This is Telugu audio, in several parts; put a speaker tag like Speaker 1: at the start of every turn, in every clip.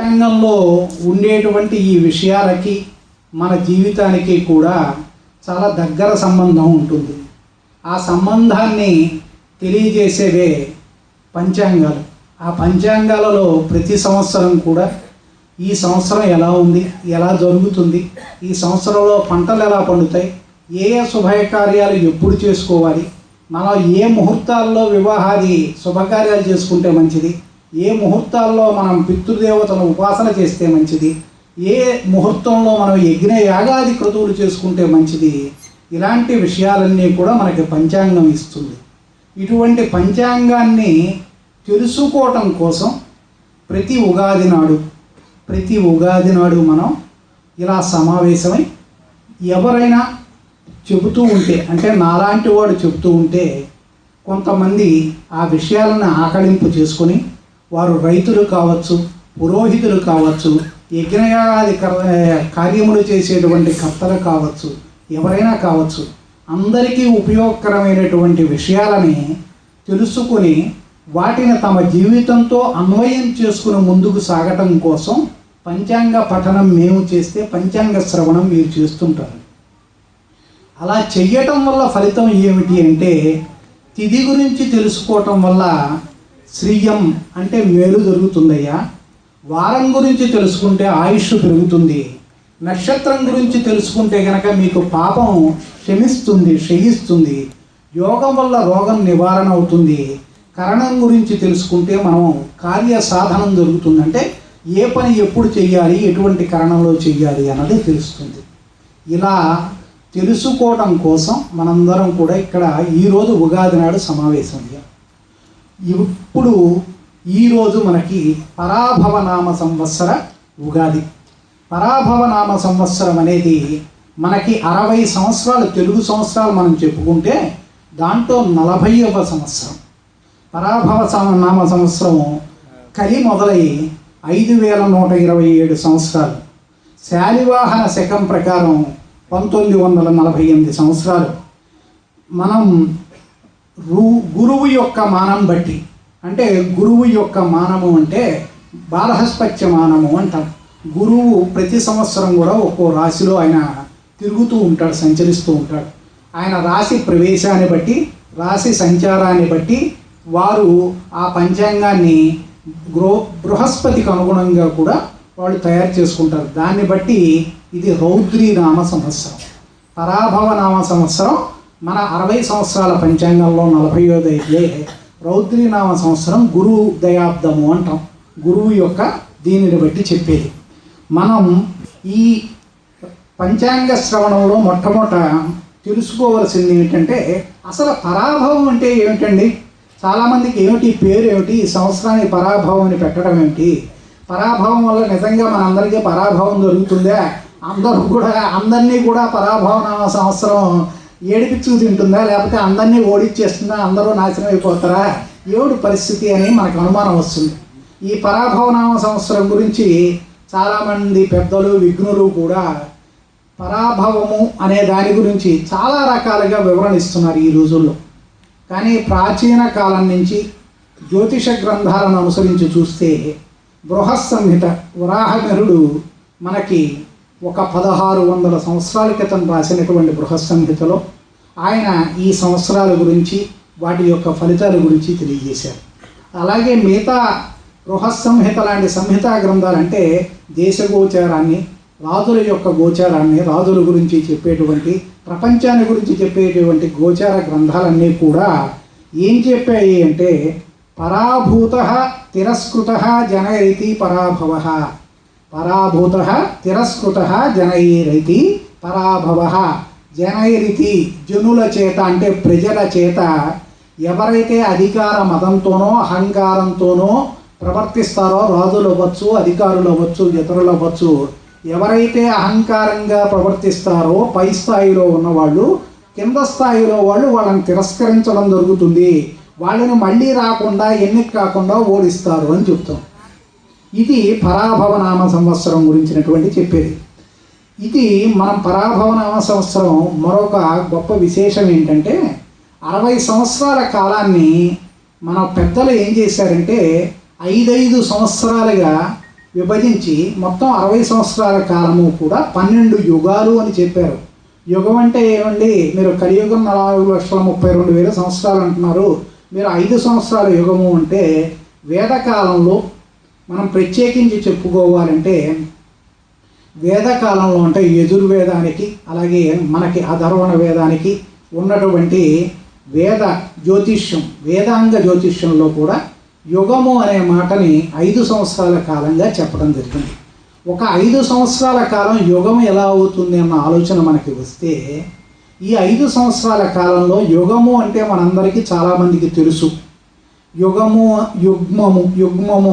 Speaker 1: పంచాంగంలో ఉండేటువంటి ఈ విషయాలకి మన జీవితానికి కూడా చాలా దగ్గర సంబంధం ఉంటుంది. ఆ సంబంధాన్ని తెలియజేసేవే పంచాంగాలు. ఆ పంచాంగాలలో ప్రతి సంవత్సరం కూడా ఈ సంవత్సరం ఎలా ఉంది, ఎలా జరుగుతుంది, ఈ సంవత్సరంలో పంటలు ఎలా పండుతాయి, ఏ శుభకార్యాలు ఎప్పుడు చేసుకోవాలి, మనం ఏ ముహూర్తాల్లో వివాహాది శుభకార్యాలు చేసుకుంటే మంచిది, ఏ ముహూర్తాల్లో మనం పితృదేవతను ఉపాసన చేస్తే మంచిది, ఏ ముహూర్తంలో మనం యజ్ఞ యాగాది క్రతువులు చేసుకుంటే మంచిది, ఇలాంటి విషయాలన్నీ కూడా మనకి పంచాంగం ఇస్తుంది. ఇటువంటి పంచాంగాన్ని తెలుసుకోవటం కోసం ప్రతి ఉగాది నాడు మనం ఇలా సమావేశమై ఎవరైనా చెబుతూ ఉంటే, అంటే నాలాంటి వాడు చెబుతూ ఉంటే కొంతమంది ఆ విషయాలను ఆకళింపు చేసుకొని, వారు రైతులు కావచ్చు, పురోహితులు కావచ్చు, యజ్ఞయాగాది కార్యములు చేసేటువంటి కర్తలు కావచ్చు, ఎవరైనా కావచ్చు, అందరికీ ఉపయోగకరమైనటువంటి విషయాలని తెలుసుకొని వాటిని తమ జీవితంతో అన్వయం చేసుకుని ముందుకు సాగటం కోసం పంచాంగ పఠనం మేము చేస్తే పంచాంగ శ్రవణం మీరు చేస్తుంటారు. అలా చెయ్యటం వల్ల ఫలితం ఏమిటి అంటే, తిథి గురించి తెలుసుకోవటం వల్ల శ్రీయం అంటే మేలు జరుగుతుందయ్యా, వారం గురించి తెలుసుకుంటే ఆయుష్ పెరుగుతుంది, నక్షత్రం గురించి తెలుసుకుంటే కనుక మీకు పాపం క్షయిస్తుంది, యోగం వల్ల రోగం నివారణ అవుతుంది, కరణం గురించి తెలుసుకుంటే మనం కార్య సాధనం జరుగుతుంది, అంటే ఏ పని ఎప్పుడు చెయ్యాలి, ఎటువంటి కరణంలో చెయ్యాలి అన్నది తెలుస్తుంది. ఇలా తెలుసుకోవడం కోసం మనందరం కూడా ఇక్కడ ఈరోజు ఉగాది నాడు సమావేశం అయ్యాం. ఇప్పుడు ఈరోజు మనకి పరాభవనామ సంవత్సర ఉగాది. పరాభవనామ సంవత్సరం అనేది మనకి 60 సంవత్సరాలు తెలుగు సంవత్సరాలు మనం చెప్పుకుంటే దాంట్లో 40వ సంవత్సరం. నామ సంవత్సరం కలి మొదలై 5127 సంవత్సరాలు, శాలివాహన శకం ప్రకారం 1948 సంవత్సరాలు. మనం గురువు యొక్క మానం బట్టి, అంటే గురువు యొక్క మానము అంటే బాలహస్పత్య మానము అంటాం. గురువు ప్రతి సంవత్సరం కూడా ఒక్కో రాశిలో ఆయన తిరుగుతూ ఉంటాడు, సంచరిస్తూ ఉంటాడు. ఆయన రాశి ప్రవేశాన్ని బట్టి, రాశి సంచారాన్ని బట్టి వారు ఆ పంచాంగాన్ని బృహస్పతికి అనుగుణంగా కూడా వాళ్ళు తయారు చేసుకుంటారు. దాన్ని బట్టి ఇది రౌద్రీ నామ సంవత్సరం. పరాభవ నామ సంవత్సరం మన 60 సంవత్సరాల పంచాంగంలో 40వ అయితే రౌద్రీ నామ సంవత్సరం గురు దయాబ్దము అంటాం. గురువు యొక్క దీనిని బట్టి చెప్పేది. మనం ఈ పంచాంగ శ్రవణంలో మొట్టమొదట తెలుసుకోవాల్సింది ఏమిటంటే, అసలు పరాభవం అంటే ఏమిటండి? చాలామందికి ఏమిటి పేరు ఏమిటి, ఈ సంవత్సరానికి పరాభవం అని పెట్టడం ఏమిటి, పరాభవం వల్ల నిజంగా మనందరికీ పరాభవం జరుగుతుందా, అందరినీ కూడా పరాభవ నామ సంవత్సరం ఏడిపించుకు తింటుందా, లేకపోతే అందరినీ ఓడిచ్చేస్తుందా, అందరూ నాశనం అయిపోతారా, ఏమిటి పరిస్థితి అని మనకు అనుమానం వస్తుంది. ఈ పరాభవ నామ సంవత్సరం గురించి చాలామంది పెద్దలు విఘ్నులు కూడా పరాభవము అనే దాని గురించి చాలా రకాలుగా వివరణ ఇస్తున్నారు ఈ రోజుల్లో. కానీ ప్రాచీన కాలం నుంచి జ్యోతిష గ్రంథాలను అనుసరించి చూస్తే బృహత్సంహిత వరాహమిహిరుడు మనకి ఒక 1600 సంవత్సరాల క్రితం రాసినటువంటి బృహత్సంహితలో ఆయన ఈ సంవత్సరాల గురించి, వాటి యొక్క ఫలితాల గురించి తెలియజేశారు. అలాగే మిగతా బృహత్సంహిత లాంటి సంహితా గ్రంథాలంటే దేశగోచారాన్ని, రాజుల యొక్క గోచారాన్ని, రాజుల గురించి చెప్పేటువంటి, ప్రపంచాన్ని గురించి చెప్పేటువంటి గోచార గ్రంథాలన్నీ కూడా ఏం చెప్పాయి అంటే, పరాభూత తిరస్కృత జనయతి పరాభవ, పరాభూత తిరస్కృత జనైరైతి పరాభవ. జనైరితి జనుల చేత అంటే ప్రజల చేత ఎవరైతే అధికార మదంతోనో అహంకారంతోనో ప్రవర్తిస్తారో, రాజులు అవ్వచ్చు, అధికారులు అవ్వచ్చు, ఇతరులు అవ్వచ్చు, ఎవరైతే అహంకారంగా ప్రవర్తిస్తారో పై స్థాయిలో ఉన్నవాళ్ళు కింద స్థాయిలో వాళ్ళని తిరస్కరించడం జరుగుతుంది, వాళ్ళని మళ్ళీ రాకుండా ఎన్నిక కాకుండా ఓడిస్తారు అని చెప్తాం. ఇది పరాభవనామ సంవత్సరం గురించినటువంటి చెప్పేది. ఇది మనం పరాభవనామ సంవత్సరం మరొక గొప్ప విశేషం ఏంటంటే, 60 సంవత్సరాల కాలాన్ని మన పెద్దలు ఏం చేశారంటే 5 సంవత్సరాలుగా విభజించి మొత్తం 60 సంవత్సరాల కాలము కూడా 12 యుగాలు అని చెప్పారు. యుగం అంటే ఏమండి, మీరు కలియుగం 4,32,000 సంవత్సరాలు అంటున్నారు. మీరు 5 సంవత్సరాల యుగము అంటే వేదకాలంలో మనం ప్రత్యేకించి చెప్పుకోవాలంటే వేదకాలంలో అంటే యజుర్వేదానికి అలాగే మనకి అధర్వణ వేదానికి ఉన్నటువంటి వేద జ్యోతిష్యం, వేదాంగ జ్యోతిష్యంలో కూడా యుగము అనే మాటని 5 సంవత్సరాల కాలంగా చెప్పడం జరిగింది. ఒక 5 సంవత్సరాల కాలం యుగం ఎలా అవుతుంది అన్న ఆలోచన మనకి వస్తే, ఈ 5 సంవత్సరాల కాలంలో యుగము అంటే మనందరికీ చాలామందికి తెలుసు. యుగ్మము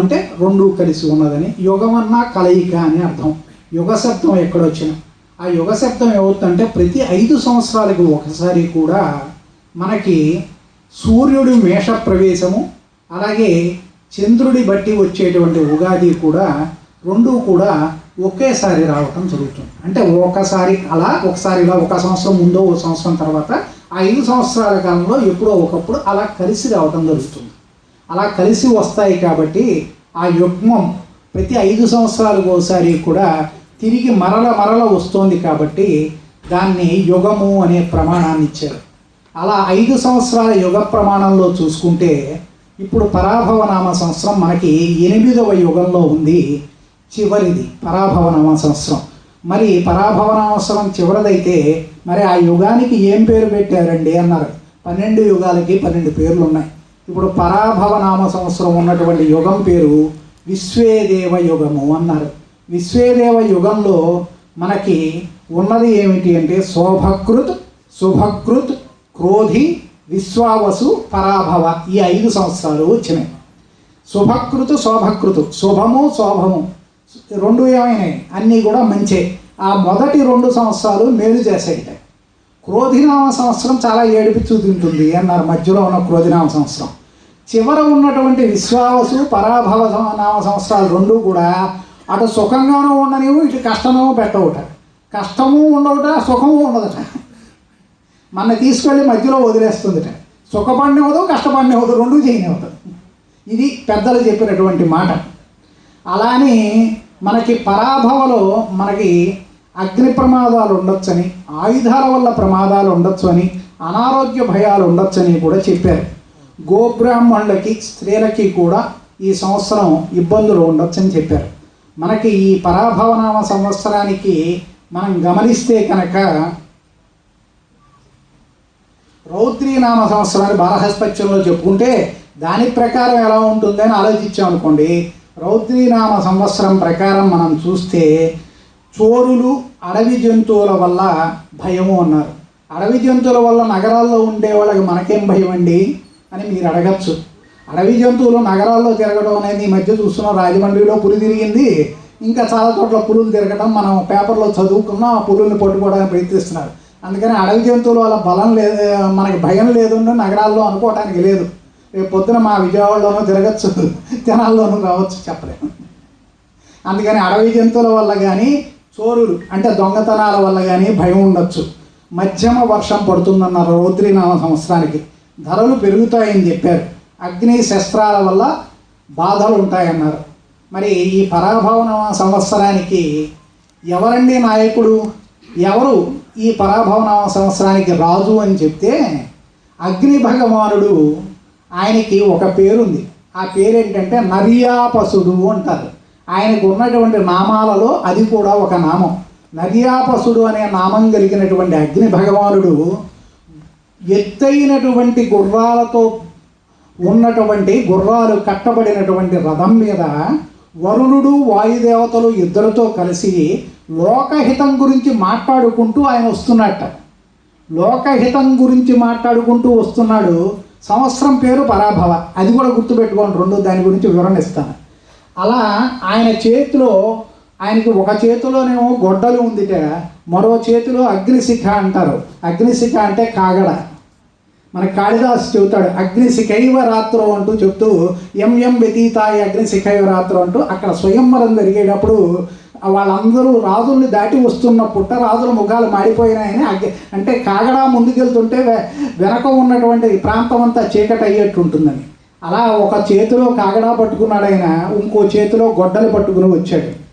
Speaker 1: అంటే రెండు కలిసి ఉన్నదని, యుగమన్నా కలయిక అని అర్థం. యుగ శబ్దం ఎక్కడొచ్చిన ఆ యుగ శబ్దం ఏమవుతుందంటే ప్రతి 5 సంవత్సరాలకు ఒకసారి కూడా మనకి సూర్యుడి మేష ప్రవేశము అలాగే చంద్రుడి బట్టి వచ్చేటువంటి ఉగాది కూడా రెండు కూడా ఒకేసారి రావటం జరుగుతుంది. అంటే ఒకసారి అలా ఒకసారి ఇలా, ఒక సంవత్సరం ముందో ఒక సంవత్సరం తర్వాత 5 సంవత్సరాల కాలంలో ఎప్పుడో ఒకప్పుడు అలా కలిసి రావటం జరుగుతుంది. అలా కలిసి వస్తాయి కాబట్టి ఆ యుగ్మం ప్రతి 5 సంవత్సరాలకు ఒకసారి కూడా తిరిగి మరల వస్తోంది కాబట్టి దాన్ని యుగము అనే ప్రమాణాన్ని ఇచ్చారు. అలా 5 సంవత్సరాల యుగ ప్రమాణంలో చూసుకుంటే ఇప్పుడు పరాభవనామ సంవత్సరం మనకి 8వ యుగంలో ఉంది, చివరిది పరాభవనామ సంవత్సరం. మరి పరాభవనామ సంవత్సరం చివరిదైతే మరి ఆ యుగానికి ఏం పేరు పెట్టారండి అన్నారు. 12 యుగాలకి 12 పేర్లు ఉన్నాయి. ఇప్పుడు పరాభవనామ సంవత్సరం ఉన్నటువంటి యుగం పేరు విశ్వేదేవ యుగము అన్నారు. విశ్వేదేవ యుగంలో మనకి ఉన్నది ఏమిటి అంటే శోభకృత్, శుభకృత్, క్రోధి, విశ్వావసు, పరాభవ ఈ 5 సంవత్సరాలు వచ్చినాయి. శుభకృతు శోభకృతు, శుభము శోభము రెండు ఏమైనాయి, అన్నీ కూడా మంచే. ఆ మొదటి 2 సంవత్సరాలు మేలు చేసాయి. క్రోధినామ సంవత్సరం చాలా ఏడిపించు తింటుంది అన్నారు, మధ్యలో ఉన్న క్రోధినామ సంవత్సరం. చివర ఉన్నటువంటి విశ్వావసు, పరాభవ నామ సంవత్సరాలు రెండు కూడా అటు సుఖంగానూ ఉండనివ్వు, ఇటు కష్టమో పెట్టవుట. కష్టము ఉండవుట, సుఖము ఉండదట. మన తీసుకెళ్ళి మధ్యలో వదిలేస్తుందిట. సుఖపడినవదు, కష్టపడినవదు, రెండు చేయనివ్వదు. ఇది పెద్దలు చెప్పినటువంటి మాట. అలానే మనకి పరాభవలో మనకి అగ్ని ప్రమాదాలు ఉండొచ్చని, ఆయుధాల వల్ల ప్రమాదాలు ఉండొచ్చు అని, అనారోగ్య భయాలు ఉండొచ్చని కూడా చెప్పారు. గోబ్రాహ్మణులకి స్త్రీలకి కూడా ఈ సంవత్సరం ఇబ్బందులు ఉండొచ్చని చెప్పారు. మనకి ఈ పరాభవనామ సంవత్సరానికి మనం గమనిస్తే కనుక రౌద్రీనామ సంవత్సరాన్ని బాలహస్పత్యంలో చెప్పుకుంటే దాని ప్రకారం ఎలా ఉంటుందని ఆలోచించామనుకోండి. రౌద్రీనామ సంవత్సరం ప్రకారం మనం చూస్తే చోరులు, అడవి జంతువుల వల్ల భయము అన్నారు. అడవి జంతువుల వల్ల నగరాల్లో ఉండే వాళ్ళకి మనకేం భయం అండి అని మీరు అడగచ్చు. అడవి జంతువులు నగరాల్లో తిరగడం అనేది ఈ మధ్య చూస్తున్నాం. రాజమండ్రిలో పులి తిరిగింది, ఇంకా చాలా చోట్ల పులులు తిరగడం మనం పేపర్లో చదువుకున్నాం. ఆ పులుల్ని పట్టుకోవడానికి ప్రయత్నిస్తున్నారు. అందుకని అడవి జంతువుల వల్ల బలం లేదు, మనకి భయం లేదు నగరాల్లో అనుకోవడానికి లేదు. రేపు పొద్దున మా విజయవాడలోనూ తిరగచ్చు, తెనాల్లోనూ రావచ్చు, చెప్పలేము. అందుకని అడవి జంతువుల వల్ల కానీ, చోరులు అంటే దొంగతనాల వల్ల కానీ భయం ఉండొచ్చు. మధ్యమ వర్షం పడుతుందన్నారు రౌద్రీనామ సంవత్సరానికి. ధరలు పెరుగుతాయని చెప్పారు. అగ్ని శస్త్రాల వల్ల బాధలు ఉంటాయన్నారు. మరి ఈ పరాభవనామ సంవత్సరానికి ఎవరండి నాయకుడు, ఎవరు ఈ పరాభవనామ సంవత్సరానికి రాజు అని చెప్తే అగ్ని భగవానుడు, ఆయనకి ఒక పేరుంది. ఆ పేరేంటంటే నర్యాపసుడు అంటారు. ఆయనకు ఉన్నటువంటి నామాలలో అది కూడా ఒక నామం. నర్యాపసుడు అనే నామం కలిగినటువంటి అగ్ని భగవానుడు ఎత్తైనటువంటి గుర్రాలతో ఉన్నటువంటి, గుర్రాలు కట్టబడినటువంటి రథం మీద వరుణుడు, వాయుదేవతలు ఇద్దరితో కలిసి లోకహితం గురించి మాట్లాడుకుంటూ ఆయన వస్తున్నట్ట. లోకహితం గురించి మాట్లాడుకుంటూ వస్తున్నాడు. సంవత్సరం పేరు పరాభవ, అది కూడా గుర్తుపెట్టుకోండి. రెండు దాని గురించి వివరణ ఇస్తాను. అలా ఆయన చేతిలో, ఆయనకి ఒక చేతిలోనేమో గొడ్డలు ఉందిట, మరో చేతిలో అగ్నిశిఖ అంటారు. అగ్నిశిఖ అంటే కాగడ. మన కాళిదాసు చెబుతాడు అగ్నిశిఖైవ రాత్రం అంటూ చెప్తూ, ఎం వ్యతీతాయి అగ్నిశిఖైవ రాత్రం అంటూ అక్కడ స్వయంవరం జరిగేటప్పుడు వాళ్ళందరూ రాజుల్ని దాటి వస్తున్నప్పుట రాజుల ముఖాలు మాడిపోయినాయని అంటే కాగడా ముందుకెళ్తుంటే వెనక ఉన్నటువంటి ప్రాంతం అంతా చీకటి అయ్యేట్టు ఉంటుందని. అలా ఒక చేతిలో కాగడా పట్టుకున్నాడు ఆయన, ఇంకో చేతిలో గొడ్డలు పట్టుకుని వచ్చాడు.